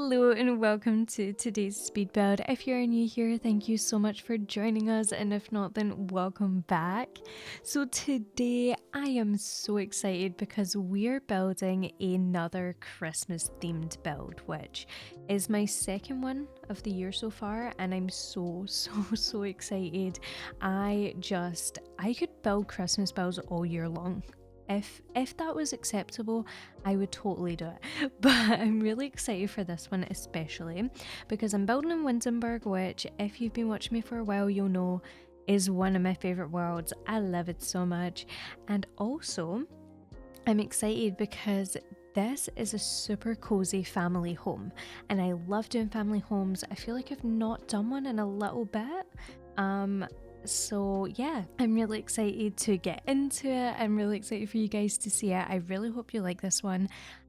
Hello and welcome to today's speed build. If you're new here, thank you so much for joining us, and if not, then welcome back. So today I am so excited because we're building another Christmas themed build, which is my second one of the year so far, and I'm so excited. I could build Christmas builds all year long. If that was acceptable, I would totally do it. But I'm really excited for this one, especially because I'm building in Windenburg, which, if you've been watching me for a while, you'll know is one of my favorite worlds. I love it so much. And also, I'm excited because this is a super cozy family home, and I love doing family homes. I feel like I've not done one in a little bit. So yeah, I'm really excited to get into it. I'm really excited for you guys to see it. I really hope you like this one.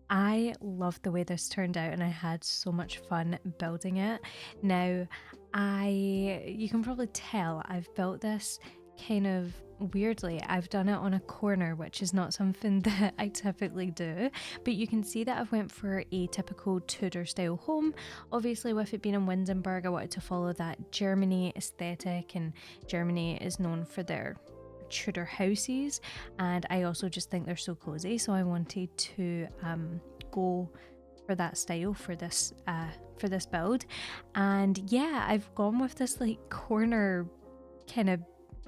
I love the way this turned out, and I had so much fun building it. Now, you can probably tell I've built this kind of weirdly. I've done it on a corner, which is not something that I typically do, but you can see that I've went for a typical Tudor style home. Obviously, with it being in Windenburg, I wanted to follow that Germany aesthetic, and Germany is known for their Tudor houses, and I also just think they're so cozy, so I wanted to go for that style for this build. And yeah, I've gone with this like corner kind of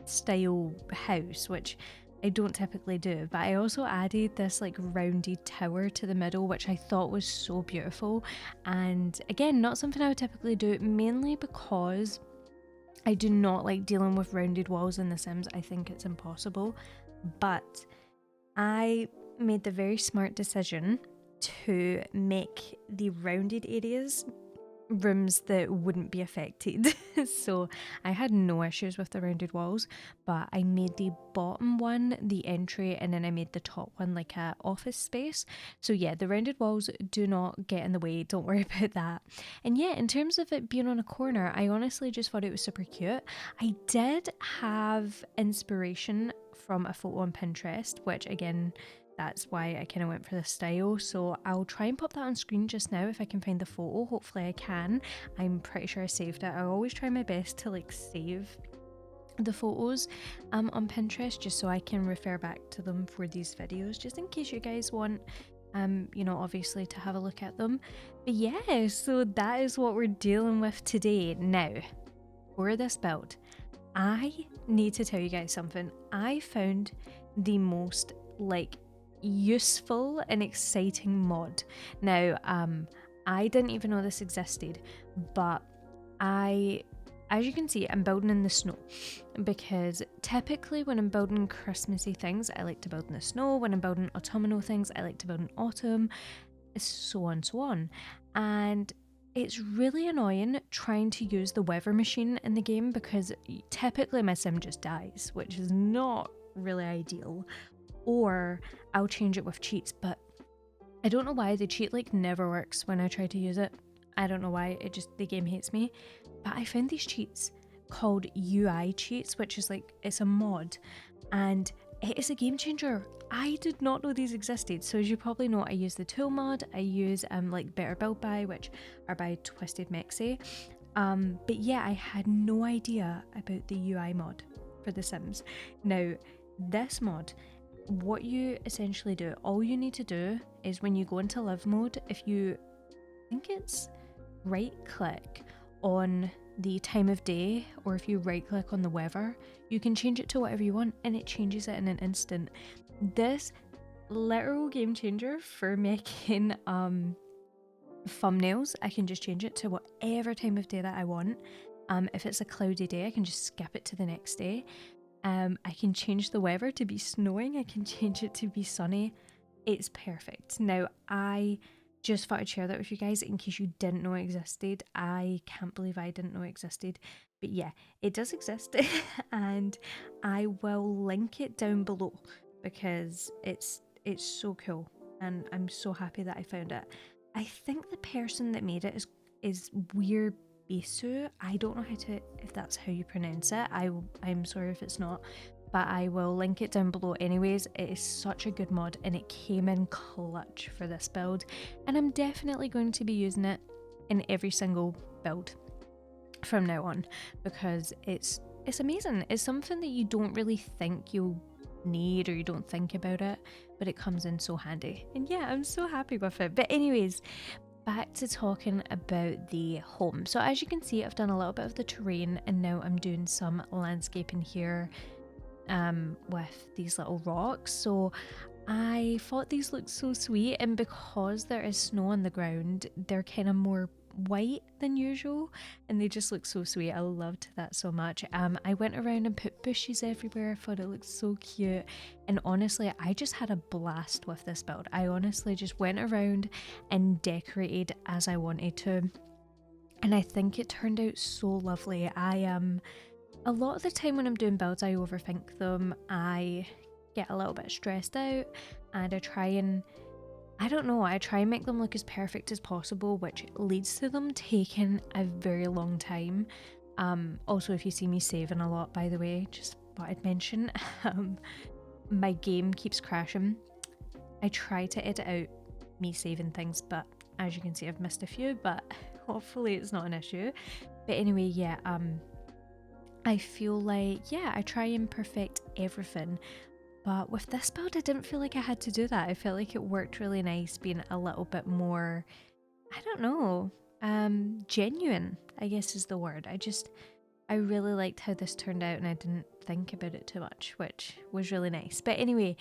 style house, which I don't typically do, but I also added this like rounded tower to the middle, which I thought was so beautiful. And again, not something I would typically do, mainly because I do not like dealing with rounded walls in The Sims. I think it's impossible. But I made the very smart decision to make the rounded areas rooms that wouldn't be affected. So I had no issues with the rounded walls, but I made the bottom one the entry, and then I made the top one like a office space. So yeah, the rounded walls do not get in the way, don't worry about that. And yeah, in terms of it being on a corner, I honestly just thought it was super cute. I did have inspiration from a photo on Pinterest, which again, that's why I kind of went for this style. So I'll try and pop that on screen just now if I can find the photo. Hopefully I can. I'm pretty sure I saved it. I always try my best to like save the photos on Pinterest just so I can refer back to them for these videos, just in case you guys want obviously to have a look at them. But yeah, so that is what we're dealing with today. Now, for this build, I need to tell you guys something. I found the most like useful and exciting mod. Now, I didn't even know this existed, but as you can see, I'm building in the snow, because typically when I'm building Christmassy things, I like to build in the snow. When I'm building autumnal things, I like to build in autumn, so on. And it's really annoying trying to use the weather machine in the game, because typically my sim just dies, which is not really ideal. Or I'll change it with cheats, but I don't know why the cheat like never works when I try to use it. I don't know why, the game hates me. But I found these cheats called UI cheats, which is like, it's a mod, and it is a game changer. I did not know these existed. So as you probably know, I use the tool mod, I use like Better Build By, which are by Twisted Mexi. But yeah, I had no idea about the UI mod for The Sims. Now, this mod, what you essentially do, all you need to do is when you go into live mode, if you think it's right click on the time of day, or if you right click on the weather, you can change it to whatever you want, and it changes it in an instant. This literal game changer for making thumbnails. I can just change it to whatever time of day that I want. If it's a cloudy day, I can just skip it to the next day. I can change the weather to be snowing. I can change it to be sunny. It's perfect. Now, I just thought I'd share that with you guys in case you didn't know it existed. I can't believe I didn't know it existed. But yeah, it does exist. And I will link it down below because it's so cool. And I'm so happy that I found it. I think the person that made it is Weir Besu. I don't know if that's how you pronounce it. I'm sorry if it's not, but I will link it down below anyways. It is such a good mod, and it came in clutch for this build, and I'm definitely going to be using it in every single build from now on, because it's amazing. It's something that you don't really think you'll need, or you don't think about it, but it comes in so handy. And yeah, I'm so happy with it. But anyways, back to talking about the home. So as you can see, I've done a little bit of the terrain, and now I'm doing some landscaping here with these little rocks. So I thought these looked so sweet, and because there is snow on the ground, they're kind of more white than usual, and they just look so sweet. I loved that so much. I went around and put bushes everywhere. I thought it looked so cute, and honestly, I just had a blast with this build. I honestly just went around and decorated as I wanted to, and I think it turned out so lovely. A lot of the time when I'm doing builds, I overthink them. I get a little bit stressed out, and I try and make them look as perfect as possible, which leads to them taking a very long time. Also, if you see me saving a lot, by the way, just thought I'd mention, my game keeps crashing. I try to edit out me saving things, but as you can see, I've missed a few, but hopefully it's not an issue. But anyway, yeah, I feel like, yeah, I try and perfect everything. But with this build, I didn't feel like I had to do that. I felt like it worked really nice being a little bit more, I don't know, genuine, I guess is the word. I really liked how this turned out, and I didn't think about it too much, which was really nice. But anyway,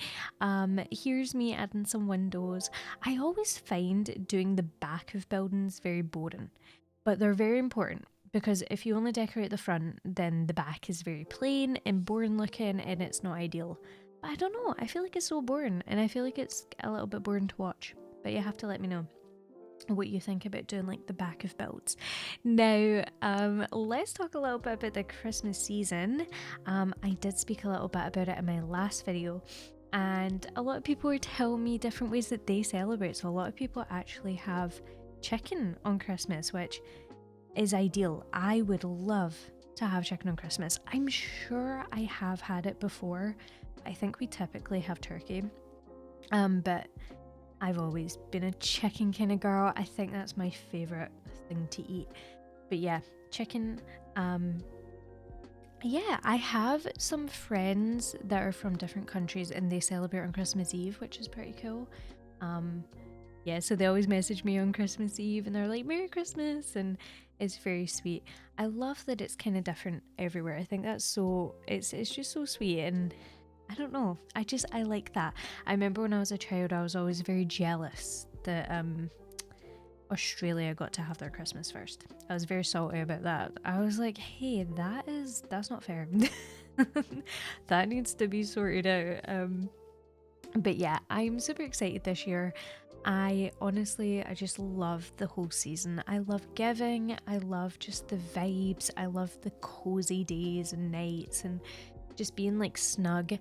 here's me adding some windows. I always find doing the back of buildings very boring, but they're very important, because if you only decorate the front, then the back is very plain and boring looking, and it's not ideal. I don't know, I feel like it's so boring, and I feel like it's a little bit boring to watch, but you have to let me know what you think about doing like the back of builds. Now, let's talk a little bit about the Christmas season. I did speak a little bit about it in my last video, and a lot of people were telling me different ways that they celebrate. So a lot of people actually have chicken on Christmas, which is ideal. I would love to have chicken on Christmas. I'm sure I have had it before. I think we typically have turkey, but I've always been a chicken kind of girl. I think that's my favorite thing to eat. But yeah, chicken. Yeah, I have some friends that are from different countries, and they celebrate on Christmas Eve, which is pretty cool. Yeah, so they always message me on Christmas Eve, and they're like, Merry Christmas, and it's very sweet. I love that it's kind of different everywhere. I think that's so, it's just so sweet, and I don't know, I like that. I remember when I was a child, I was always very jealous that Australia got to have their Christmas first. I was very salty about that. I was like, hey, that's not fair. That needs to be sorted out. But yeah, I'm super excited this year. I just love the whole season. I love giving, I love just the vibes, I love the cozy days and nights, and just being like snug.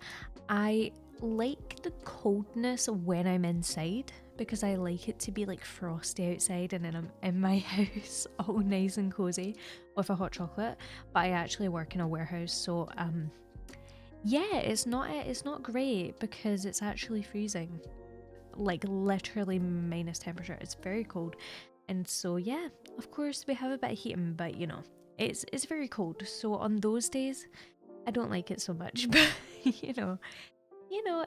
I like the coldness when I'm inside, because I like it to be like frosty outside, and then I'm in my house all nice and cozy with a hot chocolate. But I actually work in a warehouse, so yeah, it's not great, because it's actually freezing, like literally minus temperature. It's very cold, and so yeah, of course we have a bit of heating, but you know, it's very cold. So on those days I don't like it so much, but you know,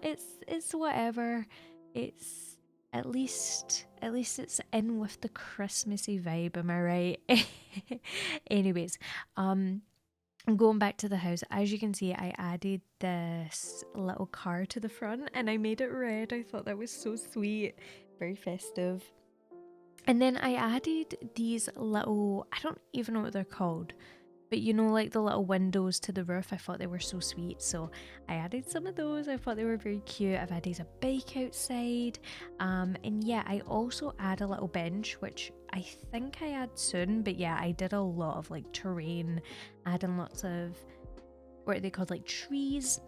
it's whatever. It's at least it's in with the Christmassy vibe, am I right? Anyways, going back to the house, as you can see, I added this little car to the front, and I made it red. I thought that was so sweet, very festive. And then I added these little, I don't even know what they're called, but you know, like the little windows to the roof. I thought they were so sweet, so I added some of those. I thought they were very cute. I've added a bike outside, and yeah, I also add a little bench, which I think I add soon. But yeah, I did a lot of like terrain, adding lots of, what are they called, like trees,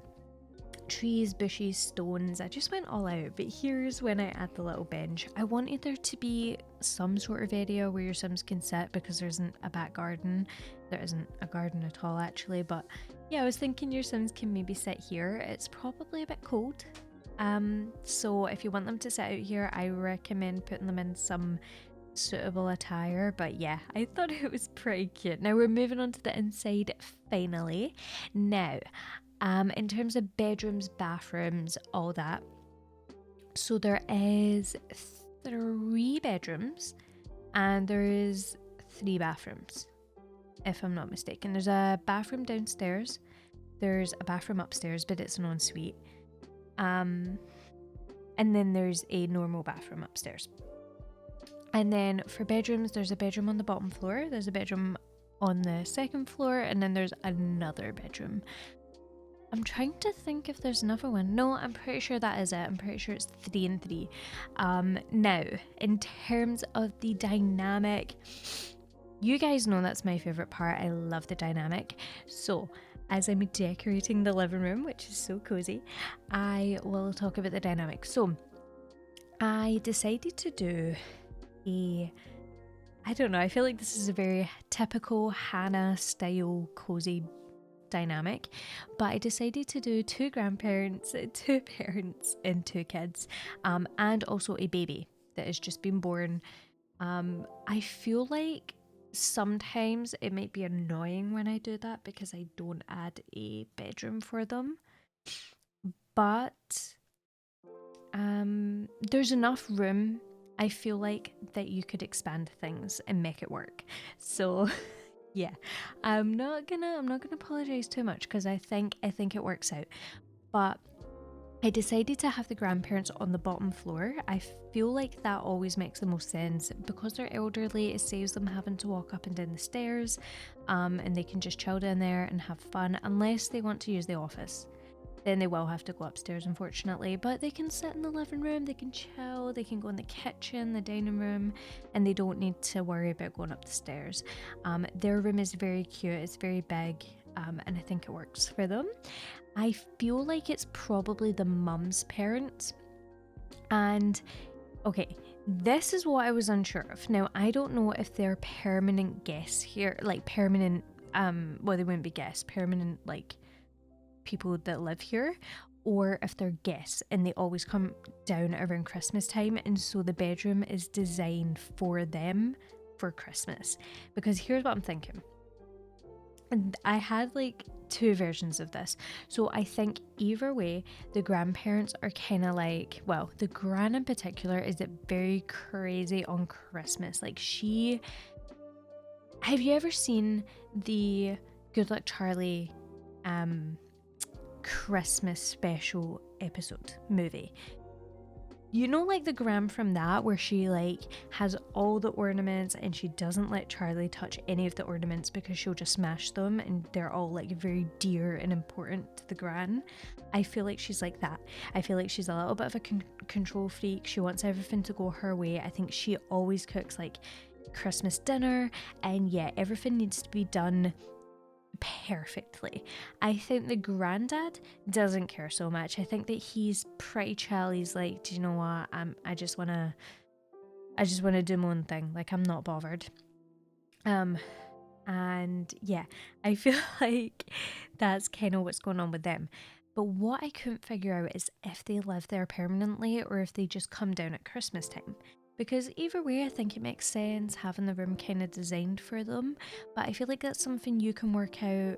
bushes, stones. I just went all out. But here's when I add the little bench. I wanted there to be some sort of area where your Sims can sit, because there isn't a back garden. There isn't a garden at all, actually. But yeah, I was thinking your Sims can maybe sit here. It's probably a bit cold, so if you want them to sit out here, I recommend putting them in some suitable attire, but yeah, I thought it was pretty cute. Now we're moving on to the inside finally. Now, in terms of bedrooms, bathrooms, all that, so there is 3 bedrooms and there is 3 bathrooms, if I'm not mistaken. There's a bathroom downstairs, there's a bathroom upstairs, but it's an ensuite, and then there's a normal bathroom upstairs. And then for bedrooms, there's a bedroom on the bottom floor, there's a bedroom on the second floor, and then there's another bedroom. I'm trying to think if there's another one. No, I'm pretty sure that is it. I'm pretty sure it's 3 and 3. Now, in terms of the dynamic, you guys know that's my favourite part. I love the dynamic. So, as I'm decorating the living room, which is so cozy, I will talk about the dynamic. So, I decided to do I don't know, I feel like this is a very typical Hannah style cozy dynamic, but I decided to do 2 grandparents, 2 parents, and 2 kids, and also a baby that has just been born. I feel like sometimes it might be annoying when I do that because I don't add a bedroom for them, but there's enough room, I feel like, that you could expand things and make it work. So yeah, I'm not gonna apologize too much because I think it works out. But I decided to have the grandparents on the bottom floor. I feel like that always makes the most sense because they're elderly. It saves them having to walk up and down the stairs, and they can just chill down there and have fun, unless they want to use the office. Then they will have to go upstairs, unfortunately, but they can sit in the living room, they can chill, they can go in the kitchen, the dining room, and they don't need to worry about going up the stairs. Their room is very cute, it's very big, and I think it works for them. I feel like it's probably the mum's parents, and okay, this is what I was unsure of. Now, I don't know if they're permanent guests here, like permanent, well, they wouldn't be guests, permanent, like, people that live here, or if they're guests and they always come down around Christmas time, and so the bedroom is designed for them for Christmas. Because here's what I'm thinking, and I had like 2 versions of this. So I think either way, the grandparents are kind of like, well, the gran in particular is very crazy on Christmas. Like, have you ever seen the Good Luck Charlie Christmas special episode movie? You know, like the gram from that, where she like has all the ornaments and she doesn't let Charlie touch any of the ornaments because she'll just smash them, and they're all like very dear and important to the gran. I feel like she's like that. I feel like she's a little bit of a control freak. She wants everything to go her way. I think she always cooks like Christmas dinner, and yeah, everything needs to be done perfectly. I think the granddad doesn't care so much. I think that he's pretty chill. He's like, do you know what? I just wanna do my own thing. Like, I'm not bothered. And yeah, I feel like that's kind of what's going on with them. But what I couldn't figure out is if they live there permanently or if they just come down at Christmas time. Because either way, I think it makes sense having the room kind of designed for them. But I feel like that's something you can work out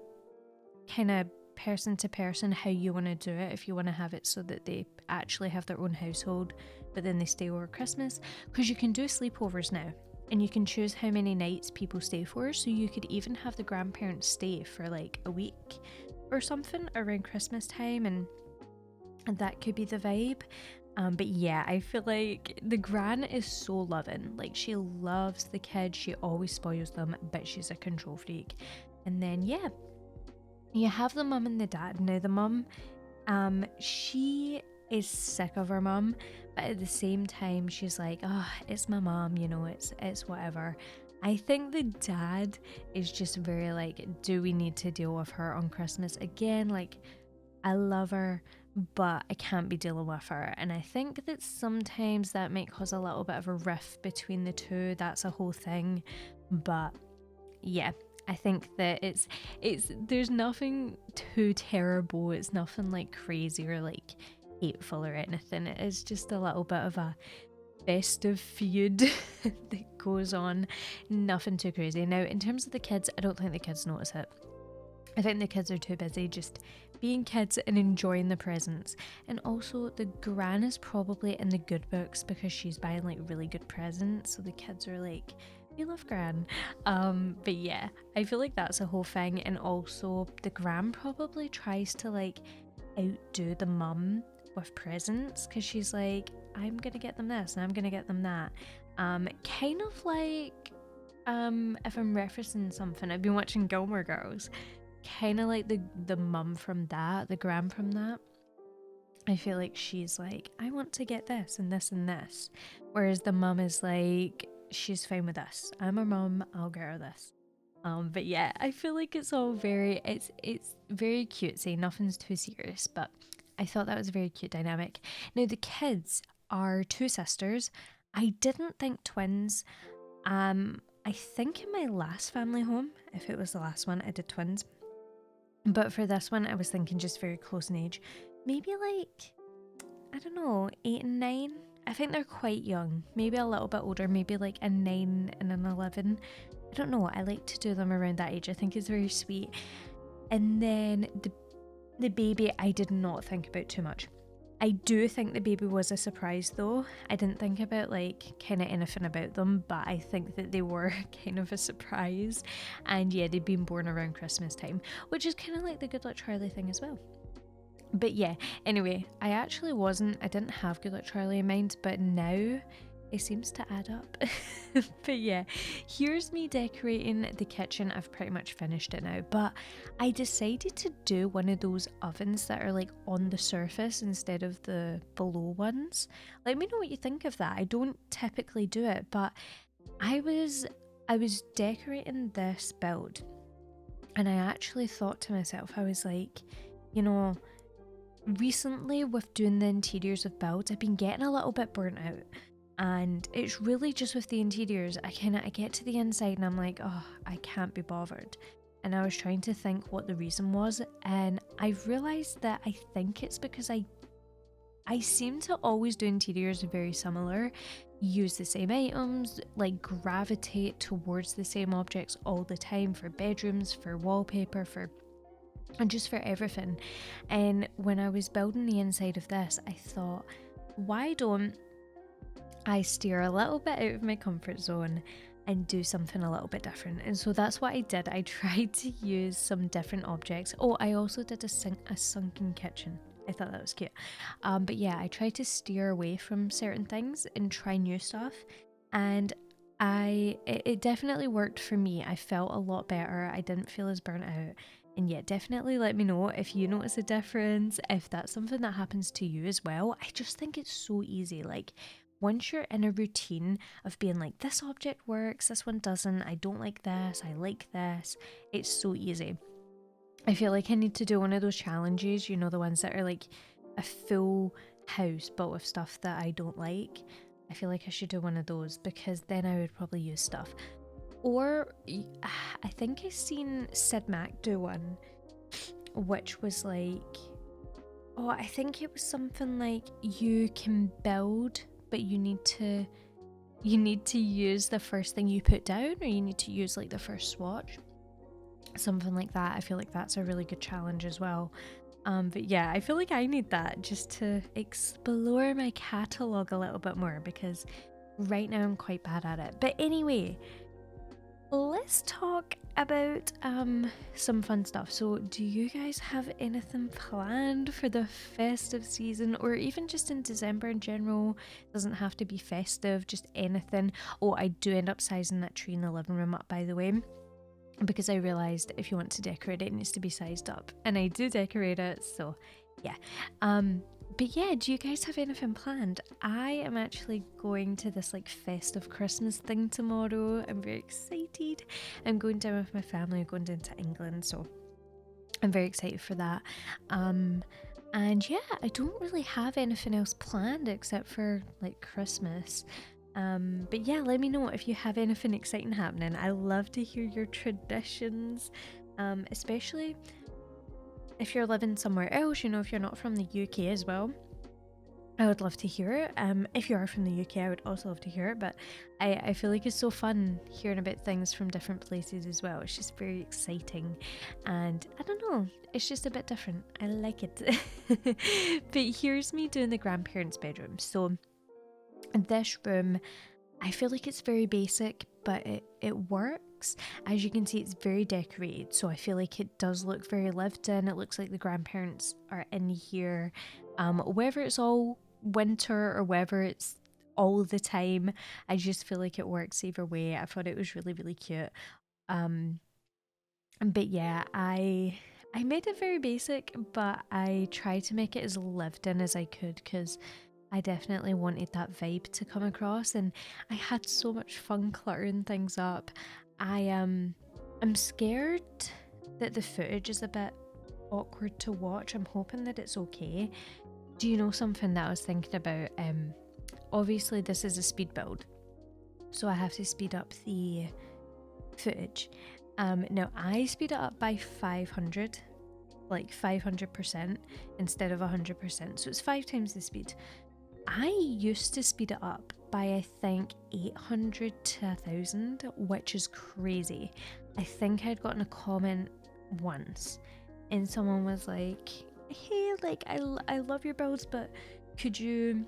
kind of person to person, how you want to do it. If you want to have it so that they actually have their own household, but then they stay over Christmas. Because you can do sleepovers now, and you can choose how many nights people stay for. So you could even have the grandparents stay for like a week or something around Christmas time, and that could be the vibe. But yeah, I feel like the gran is so loving. Like, she loves the kids, she always spoils them, but she's a control freak. And then yeah, you have the mum and the dad. Now the mum, she is sick of her mum, but at the same time she's like, oh, it's my mum, you know, it's whatever. I think the dad is just very like, do we need to deal with her on Christmas again? Like, I love her, but I can't be dealing with her. And I think that sometimes that might cause a little bit of a rift between the two. That's a whole thing. But yeah, I think that it's there's nothing too terrible. It's nothing like crazy or like hateful or anything. It is just a little bit of a festive feud that goes on. Nothing too crazy. Now, in terms of the kids, I don't think the kids notice it. I think the kids are too busy just being kids and enjoying the presents. And also, the gran is probably in the good books because she's buying like really good presents. So the kids are like, we love gran. But yeah, I feel like that's a whole thing. And also, the gran probably tries to like outdo the mum with presents because she's like, I'm gonna get them this and I'm gonna get them that. Kind of like, if I'm referencing something, I've been watching Gilmore Girls. Kind of like the mum from that, the gran from that. I feel like she's like, I want to get this and this and this, whereas the mum is like, she's fine with this. I'm her mum, I'll get her this. But yeah, I feel like it's all very, it's very cutesy. Nothing's too serious, but I thought that was a very cute dynamic. Now the kids are two sisters. I didn't think twins. I think in my last family home, if it was the last one, I did twins. But for this one, I was thinking just very close in age. Maybe like, I don't know, 8 and 9. I think they're quite young. Maybe a little bit older, maybe like a 9 and an 11. I don't know. I like to do them around that age. I think it's very sweet. And then the baby, I did not think about too much. I do think the baby was a surprise though. I didn't think about like kind of anything about them, but I think that they were kind of a surprise. And yeah, they'd been born around Christmas time, which is kind of like the Good Luck Charlie thing as well. But yeah, anyway, I didn't have Good Luck Charlie in mind, but now it seems to add up. But yeah, here's me decorating the kitchen. I've pretty much finished it now, but I decided to do one of those ovens that are like on the surface instead of the below ones. Let me know what you think of that. I don't typically do it, but I was decorating this build and I actually thought to myself, I was like, you know, recently with doing the interiors of builds, I've been getting a little bit burnt out. And it's really just with the interiors, I get to the inside and I'm like, oh, I can't be bothered. And I was trying to think what the reason was, and I've realised that I think it's because I seem to always do interiors very similar, use the same items, like gravitate towards the same objects all the time for bedrooms, for wallpaper, and just for everything. And when I was building the inside of this, I thought, why don't I steer a little bit out of my comfort zone and do something a little bit different? And so that's what I did. I tried to use some different objects. Oh, I also did a sunken kitchen. I thought that was cute. But yeah, I tried to steer away from certain things and try new stuff. And it definitely worked for me. I felt a lot better. I didn't feel as burnt out. And yeah, definitely let me know if you notice a difference, if that's something that happens to you as well. I just think it's so easy. Like, once you're in a routine of being like, this object works, this one doesn't, I don't like this, I like this, it's so easy. I feel like I need to do one of those challenges, you know, the ones that are like a full house but with stuff that I don't like. I feel like I should do one of those because then I would probably use stuff. Or I think I seen Sid Mac do one, which was like, oh, I think it was something like you can build, but you need to use the first thing you put down, or you need to use like the first swatch, something like that. I feel like that's a really good challenge as well. But yeah, I feel like I need that just to explore my catalogue a little bit more because right now I'm quite bad at it. But anyway, let's talk about some fun stuff. So do you guys have anything planned for the festive season, or even just in December in general? It doesn't have to be festive, just anything. Oh, I do end up sizing that tree in the living room up, by the way, because I realized if you want to decorate it, it needs to be sized up, and I do decorate it, so yeah. But yeah, do you guys have anything planned? I am actually going to this like festive Christmas thing tomorrow. I'm very excited. I'm going down with my family, going down to England, so I'm very excited for that. And yeah, I don't really have anything else planned except for like Christmas. But yeah, let me know if you have anything exciting happening. I love to hear your traditions, especially if you're living somewhere else, you know, if you're not from the UK as well. I would love to hear it. If you are from the UK, I would also love to hear it. But I feel like it's so fun hearing about things from different places as well. It's just very exciting. And I don't know, it's just a bit different. I like it. But here's me doing the grandparents' bedroom. So this room, I feel like it's very basic, but it works. As you can see, it's very decorated. So I feel like it does look very lived in. It looks like the grandparents are in here. Whether it's all winter or whether it's all the time, I just feel like it works either way. I thought it was really, really cute. Um, but yeah, I made it very basic, but I tried to make it as lived in as I could because I definitely wanted that vibe to come across, and I had so much fun cluttering things up. I'm scared that the footage is a bit awkward to watch. I'm hoping that it's okay. Do you know something that I was thinking about? Obviously this is a speed build, so I have to speed up the footage. Now I speed it up by 500, like 500% instead of 100%, so it's 5 times the speed. I used to speed it up by I think 800 to 1000, which is crazy. I think I'd gotten a comment once and someone was like, hey, like I love your builds, but could you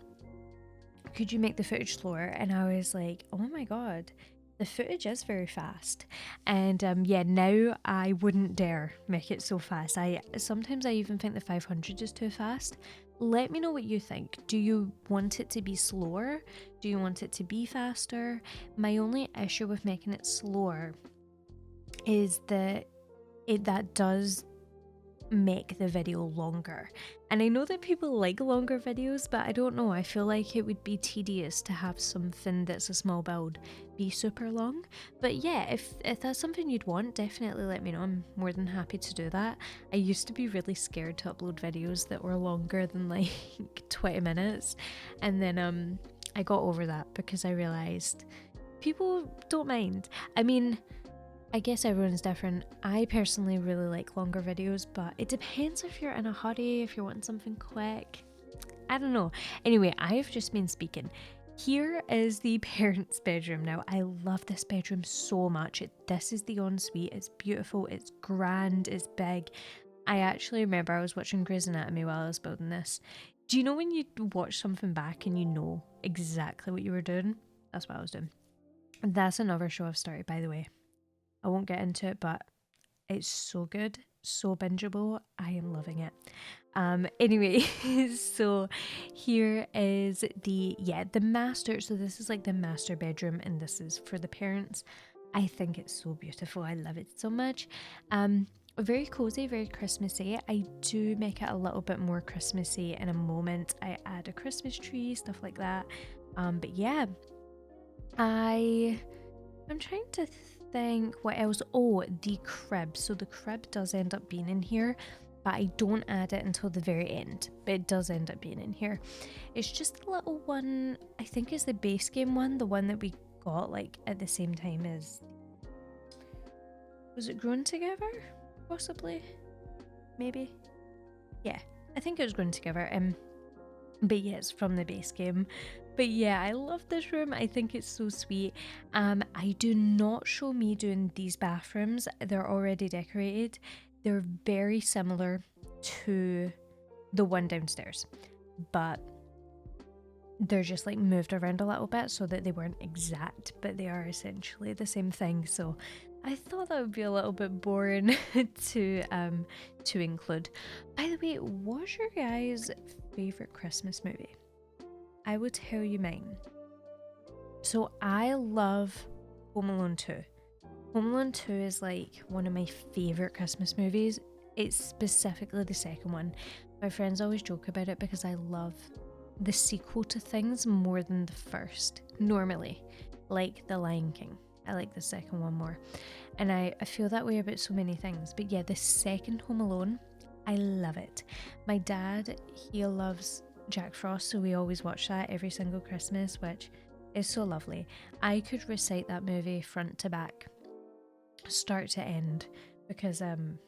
make the footage slower? And I was like, oh my god, the footage is very fast. And yeah, now I wouldn't dare make it so fast. Sometimes I even think the 500 is too fast. Let me know what you think. Do you want it to be slower? Do you want it to be faster? My only issue with making it slower is that that does make the video longer. And I know that people like longer videos, but I don't know, I feel like it would be tedious to have something that's a small build be super long. But yeah, if that's something you'd want, definitely let me know. I'm more than happy to do that. I used to be really scared to upload videos that were longer than like 20 minutes, and then I got over that because I realized people don't mind. I mean, I guess everyone's different. I personally really like longer videos, but it depends if you're in a hurry, if you're wanting something quick. I don't know. Anyway, I've just been speaking. Here is the parents' bedroom now. I love this bedroom so much. This is the ensuite. It's beautiful, it's grand, it's big. I actually remember I was watching Grey's Anatomy while I was building this. Do you know when you watch something back and you know exactly what you were doing? That's what I was doing. And that's another show I've started, by the way. I won't get into it, but it's so good, so bingeable. I am loving it. Anyway, so here is the master. So this is like the master bedroom, and this is for the parents. I think it's so beautiful. I love it so much. Very cozy, very Christmassy. I do make it a little bit more Christmassy in a moment. I add a Christmas tree, stuff like that. But yeah, I'm trying to think what else. Oh, the crib. So the crib does end up being in here, but I don't add it until the very end, but it does end up being in here. It's just a little one. I think it's the base game one, the one that we got like at the same time as, was it Grown Together? Possibly, maybe. Yeah, I think it was Grown Together. But yeah, it's from the base game. But yeah, I love this room. I think it's so sweet. I do not show me doing these bathrooms. They're already decorated. They're very similar to the one downstairs, but they're just like moved around a little bit so that they weren't exact, but they are essentially the same thing. So I thought that would be a little bit boring to include. By the way, what's your guys' favorite Christmas movie? I will tell you mine. So I love Home Alone 2. Home Alone 2 is like one of my favorite Christmas movies. It's specifically the second one. My friends always joke about it because I love the sequel to things more than the first. Normally, like The Lion King, I like the second one more. And I feel that way about so many things. But yeah, the second Home Alone, I love it. My dad, he loves Jack Frost, so we always watch that every single Christmas, which is so lovely. I could recite that movie front to back, start to end, because I'm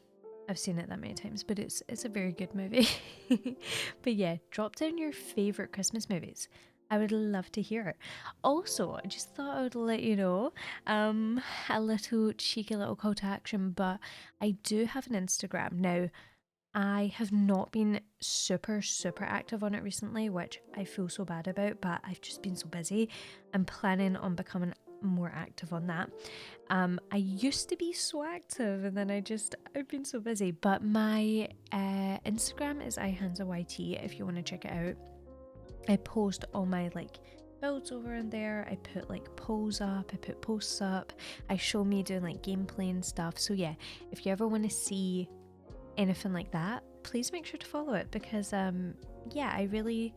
I've seen it that many times, but it's a very good movie. But yeah, drop down your favorite Christmas movies. I would love to hear it. Also, I just thought I would let you know, a little cheeky little call to action, but I do have an Instagram now. I have not been super active on it recently, which I feel so bad about, but I've just been so busy. I'm planning on becoming more active on that. I used to be so active and then I've been so busy, but my Instagram is iHanza YT if you want to check it out. I post all my like builds over in there. I put like polls up, I put posts up, I show me doing like gameplay and stuff. So yeah, if you ever want to see anything like that, please make sure to follow it, because yeah, I really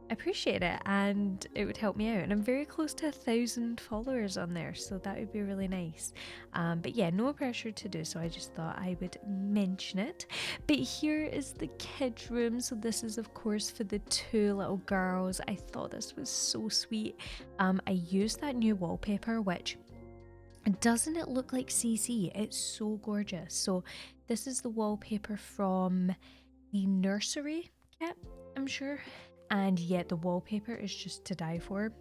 appreciate it and it would help me out, and I'm very close to 1,000 followers on there, so that would be really nice. But yeah, no pressure to do so, I just thought I would mention it. But here is the kids room. So this is of course for the two little girls. I thought this was so sweet. I used that new wallpaper, which doesn't it look like CC? It's so gorgeous. So this is the wallpaper from the nursery kit, I'm sure. And yet the wallpaper is just to die for.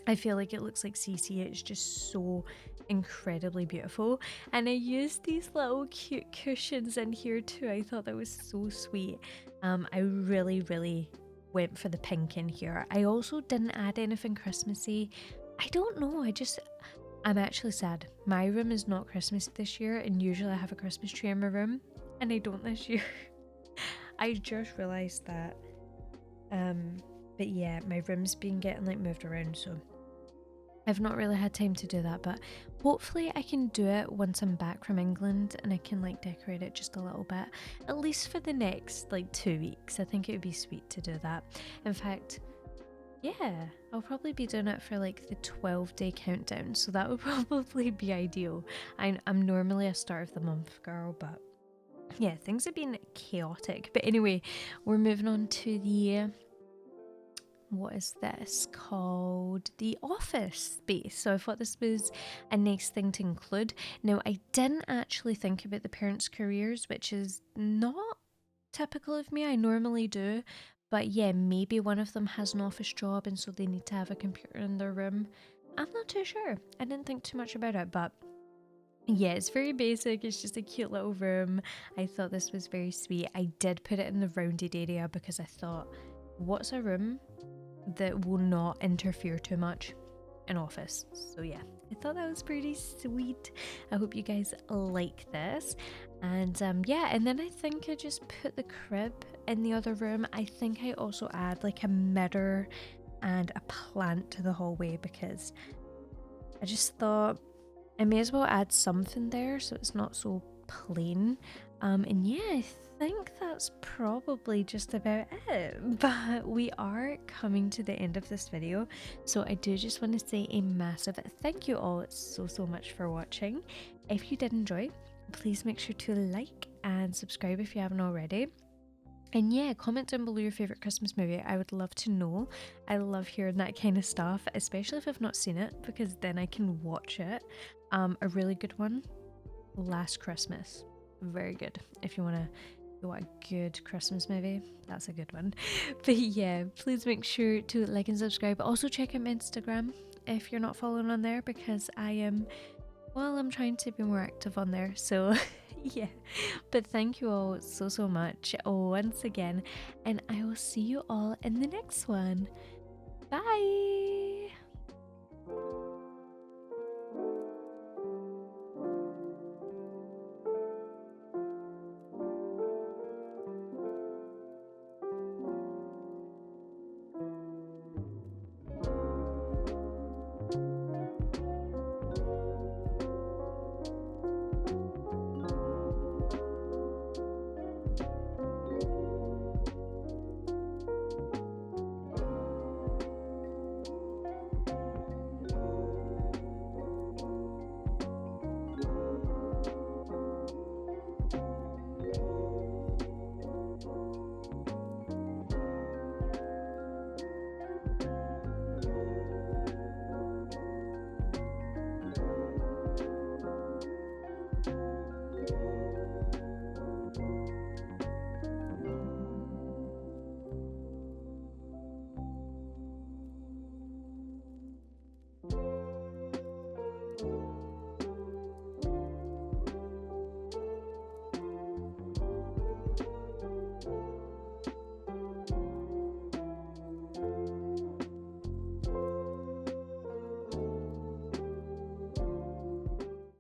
I feel like it looks like CC. It's just so incredibly beautiful. And I used these little cute cushions in here too. I thought that was so sweet. I really went for the pink in here. I also didn't add anything Christmassy. I don't know. I'm actually sad. My room is not Christmas this year, and usually I have a Christmas tree in my room, and I don't this year. I just realised that. But yeah, my room's been getting like moved around, so I've not really had time to do that, but hopefully I can do it once I'm back from England and I can like decorate it just a little bit, at least for the next like 2 weeks. I think it would be sweet to do that. In fact, yeah, I'll probably be doing it for like the 12-day countdown, so that would probably be ideal. I'm normally a start of the month girl, but yeah, things have been chaotic. But anyway, we're moving on to the, what is this called? The office space. So I thought this was a nice thing to include. Now, I didn't actually think about the parents' careers, which is not typical of me. I normally do. But yeah, maybe one of them has an office job and so they need to have a computer in their room. I'm not too sure. I didn't think too much about it, but yeah, it's very basic. It's just a cute little room. I thought this was very sweet. I did put it in the rounded area because I thought, what's a room that will not interfere too much? An office. So yeah, I thought that was pretty sweet. I hope you guys like this. And yeah, and then I think I just put the crib in the other room. I think I also add like a mirror and a plant to the hallway because I just thought I may as well add something there so it's not so plain. And yeah, I think that's probably just about it. But we are coming to the end of this video, so I do just want to say a massive thank you all so much for watching. If you did enjoy, please make sure to like and subscribe if you haven't already. And yeah, comment down below your favourite Christmas movie. I would love to know. I love hearing that kind of stuff, especially if I've not seen it, because then I can watch it. A really good one, Last Christmas. Very good. If you want a good Christmas movie, that's a good one. But yeah, please make sure to like and subscribe. Also check out my Instagram if you're not following on there, because I'm trying to be more active on there. So yeah, but thank you all so much once again, and I will see you all in the next one. Bye.